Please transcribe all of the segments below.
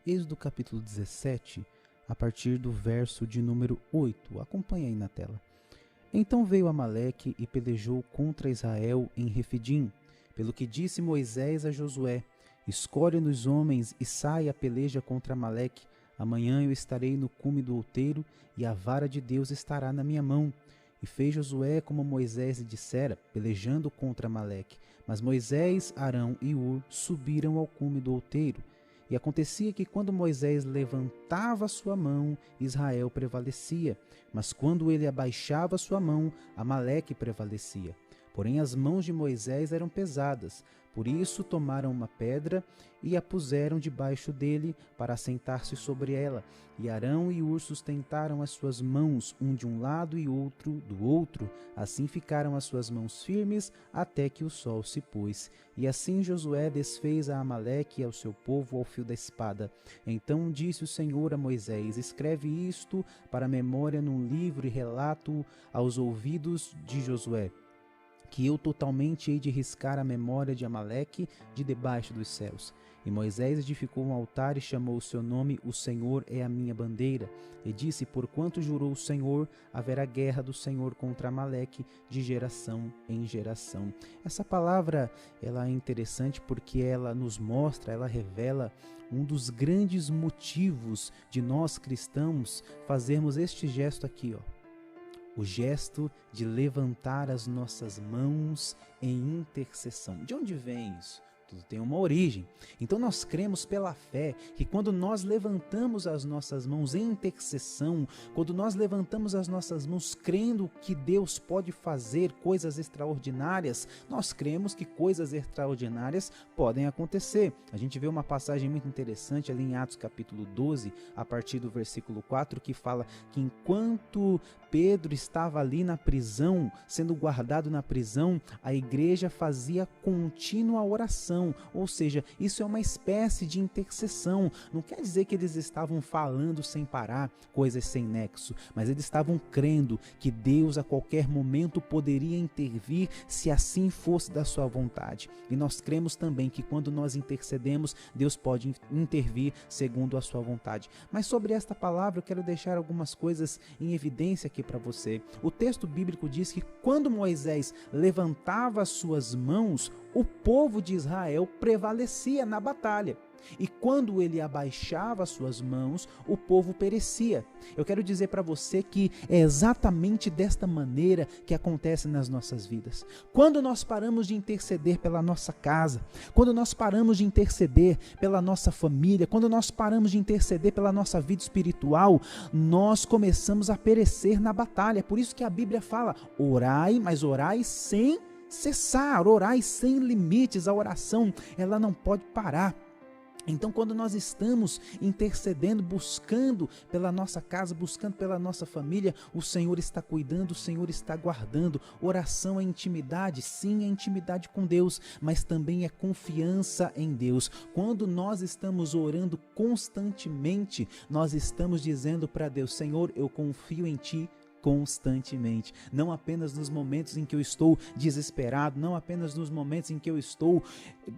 Êxodo capítulo 17, a partir do verso de número 8. Acompanhe aí na tela. Então veio Amaleque e pelejou contra Israel em Refidim, pelo que disse Moisés a Josué: escolhe-nos homens e sai a peleja contra Amaleque. Amanhã eu estarei no cume do outeiro e a vara de Deus estará na minha mão. E fez Josué como Moisés lhe dissera, pelejando contra Amaleque. Mas Moisés, Arão e Ur subiram ao cume do outeiro. E acontecia que quando Moisés levantava sua mão, Israel prevalecia. Mas quando ele abaixava sua mão, Amaleque prevalecia. Porém as mãos de Moisés eram pesadas. Por isso tomaram uma pedra e a puseram debaixo dele para assentar-se sobre ela. E Arão e Ur sustentaram as suas mãos, um de um lado e outro do outro. Assim ficaram as suas mãos firmes até que o sol se pôs. E assim Josué desfez a Amaleque e ao seu povo ao fio da espada. Então disse o Senhor a Moisés: escreve isto para a memória num livro e relato aos ouvidos de Josué, que eu totalmente hei de riscar a memória de Amaleque de debaixo dos céus. E Moisés edificou um altar e chamou o seu nome: O Senhor é a minha bandeira. E disse: porquanto jurou o Senhor, haverá guerra do Senhor contra Amaleque de geração em geração. Essa palavra ela é interessante porque ela nos mostra, ela revela um dos grandes motivos de nós cristãos fazermos este gesto aqui, o gesto de levantar as nossas mãos em intercessão. De onde vem isso? Tudo tem uma origem. Então nós cremos pela fé que quando nós levantamos as nossas mãos em intercessão, quando nós levantamos as nossas mãos crendo que Deus pode fazer coisas extraordinárias, nós cremos que coisas extraordinárias podem acontecer. A gente vê uma passagem muito interessante ali em Atos capítulo 12, a partir do versículo 4, que fala que enquanto Pedro estava ali na prisão, sendo guardado na prisão, a igreja fazia contínua oração, ou seja, isso é uma espécie de intercessão. Não quer dizer que eles estavam falando sem parar, coisas sem nexo, mas eles estavam crendo que Deus a qualquer momento poderia intervir se assim fosse da sua vontade. E nós cremos também que quando nós intercedemos, Deus pode intervir segundo a sua vontade. Mas sobre esta palavra eu quero deixar algumas coisas em evidência aqui para você. O texto bíblico diz que quando Moisés levantava as suas mãos, o povo de Israel prevalecia na batalha. E quando ele abaixava as suas mãos, o povo perecia. Eu quero dizer para você que é exatamente desta maneira que acontece nas nossas vidas. Quando nós paramos de interceder pela nossa casa, quando nós paramos de interceder pela nossa família, quando nós paramos de interceder pela nossa vida espiritual, nós começamos a perecer na batalha. Por isso que a Bíblia fala: orai, mas orai sem cessar, orai sem limites. A oração, ela não pode parar. Então, quando nós estamos intercedendo, buscando pela nossa casa, buscando pela nossa família, o Senhor está cuidando, o Senhor está guardando. Oração é intimidade, sim, é intimidade com Deus, mas também é confiança em Deus. Quando nós estamos orando constantemente, nós estamos dizendo para Deus: Senhor, eu confio em Ti constantemente, não apenas nos momentos em que eu estou desesperado, não apenas nos momentos em que eu estou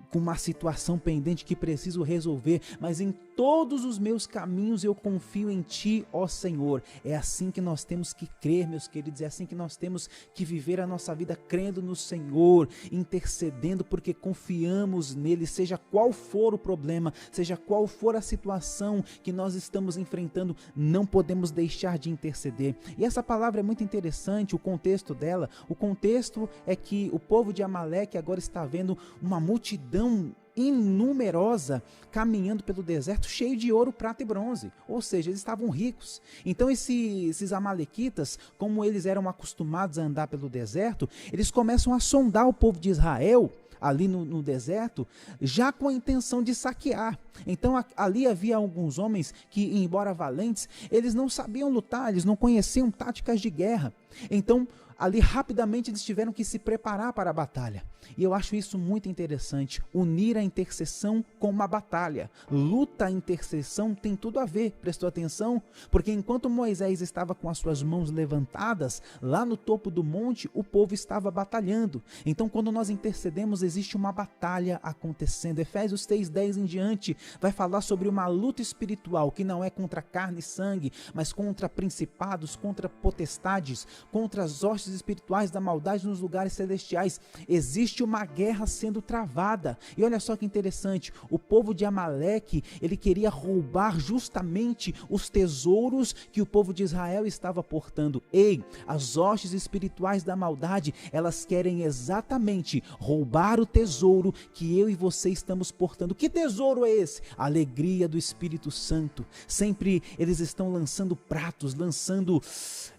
com uma situação pendente que preciso resolver, mas em todos os meus caminhos eu confio em Ti, ó Senhor. É assim que nós temos que crer, meus queridos, é assim que nós temos que viver a nossa vida, crendo no Senhor, intercedendo, porque confiamos nele, seja qual for o problema, seja qual for a situação que nós estamos enfrentando, não podemos deixar de interceder. E essa palavra é muito interessante, o contexto dela. O contexto é que o povo de Amaleque agora está vendo uma multidão inumerosa caminhando pelo deserto, cheio de ouro, prata e bronze, ou seja, eles estavam ricos. Então esses amalequitas, como eles eram acostumados a andar pelo deserto, eles começam a sondar o povo de Israel ali no deserto, já com a intenção de saquear. Então ali havia alguns homens que, embora valentes, eles não sabiam lutar, eles não conheciam táticas de guerra. Então, ali rapidamente eles tiveram que se preparar para a batalha. E eu acho isso muito interessante, unir a intercessão com uma batalha. Luta e intercessão tem tudo a ver, prestou atenção? Porque enquanto Moisés estava com as suas mãos levantadas, lá no topo do monte, o povo estava batalhando. Então, quando nós intercedemos, existe uma batalha acontecendo. Efésios 6:10 em diante vai falar sobre uma luta espiritual, que não é contra carne e sangue, mas contra principados, contra potestades, contra as hostes espirituais da maldade nos lugares celestiais. Existe uma guerra sendo travada. E olha só que interessante, o povo de Amaleque, ele queria roubar justamente os tesouros que o povo de Israel estava portando. Ei, as hostes espirituais da maldade, elas querem exatamente roubar o tesouro que eu e você estamos portando. Que tesouro é esse? A alegria do Espírito Santo. Sempre eles estão lançando pratos, lançando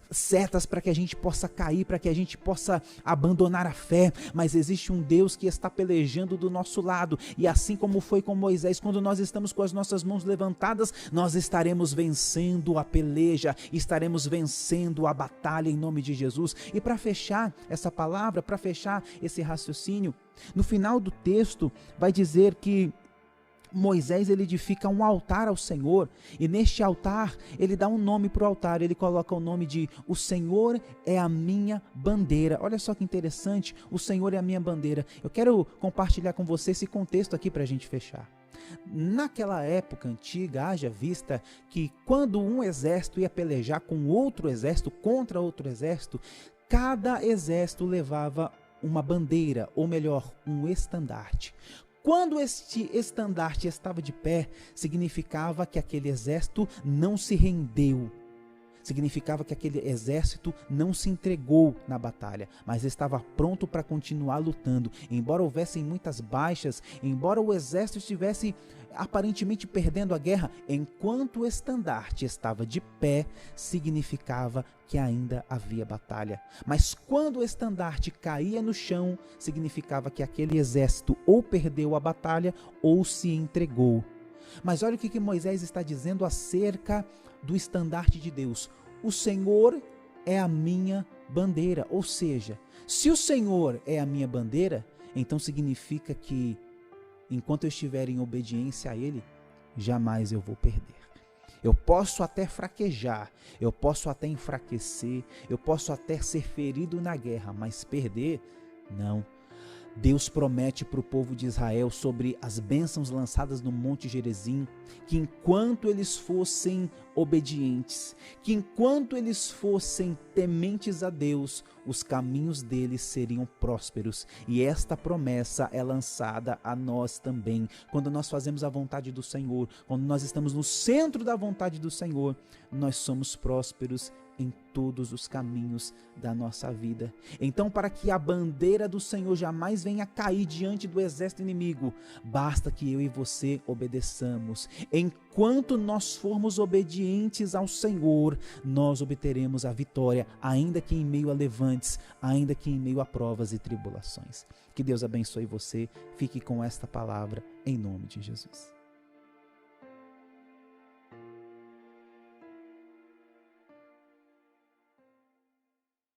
setas para que a gente possa cair, para que a gente possa abandonar a fé, mas existe um Deus que está pelejando do nosso lado, e assim como foi com Moisés, quando nós estamos com as nossas mãos levantadas, nós estaremos vencendo a peleja, estaremos vencendo a batalha em nome de Jesus. E para fechar essa palavra, para fechar esse raciocínio, no final do texto vai dizer que Moisés, ele edifica um altar ao Senhor, e neste altar ele dá um nome para o altar, ele coloca o nome de o Senhor é a minha bandeira. Olha só que interessante, o Senhor é a minha bandeira. Eu quero compartilhar com você esse contexto aqui para a gente fechar. Naquela época antiga, haja vista que quando um exército ia pelejar com outro exército, contra outro exército, cada exército levava uma bandeira, ou melhor, um estandarte. Quando este estandarte estava de pé, significava que aquele exército não se rendeu. Significava que aquele exército não se entregou na batalha, mas estava pronto para continuar lutando. Embora houvessem muitas baixas, embora o exército estivesse aparentemente perdendo a guerra, enquanto o estandarte estava de pé, significava que ainda havia batalha. Mas quando o estandarte caía no chão, significava que aquele exército ou perdeu a batalha ou se entregou. Mas olha o que Moisés está dizendo acerca do estandarte de Deus. O Senhor é a minha bandeira. Ou seja, se o Senhor é a minha bandeira, então significa que enquanto eu estiver em obediência a Ele, jamais eu vou perder. Eu posso até fraquejar, eu posso até enfraquecer, eu posso até ser ferido na guerra, mas perder, não. Deus promete para o povo de Israel sobre as bênçãos lançadas no Monte Gerizim, que enquanto eles fossem obedientes, que enquanto eles fossem tementes a Deus, os caminhos deles seriam prósperos. E esta promessa é lançada a nós também. Quando nós fazemos a vontade do Senhor, quando nós estamos no centro da vontade do Senhor, nós somos prósperos em todos os caminhos da nossa vida. Então, para que a bandeira do Senhor jamais venha cair diante do exército inimigo, basta que eu e você obedeçamos. Enquanto nós formos obedientes ao Senhor, nós obteremos a vitória, ainda que em meio a levantes, ainda que em meio a provas e tribulações. Que Deus abençoe você. Fique com esta palavra em nome de Jesus.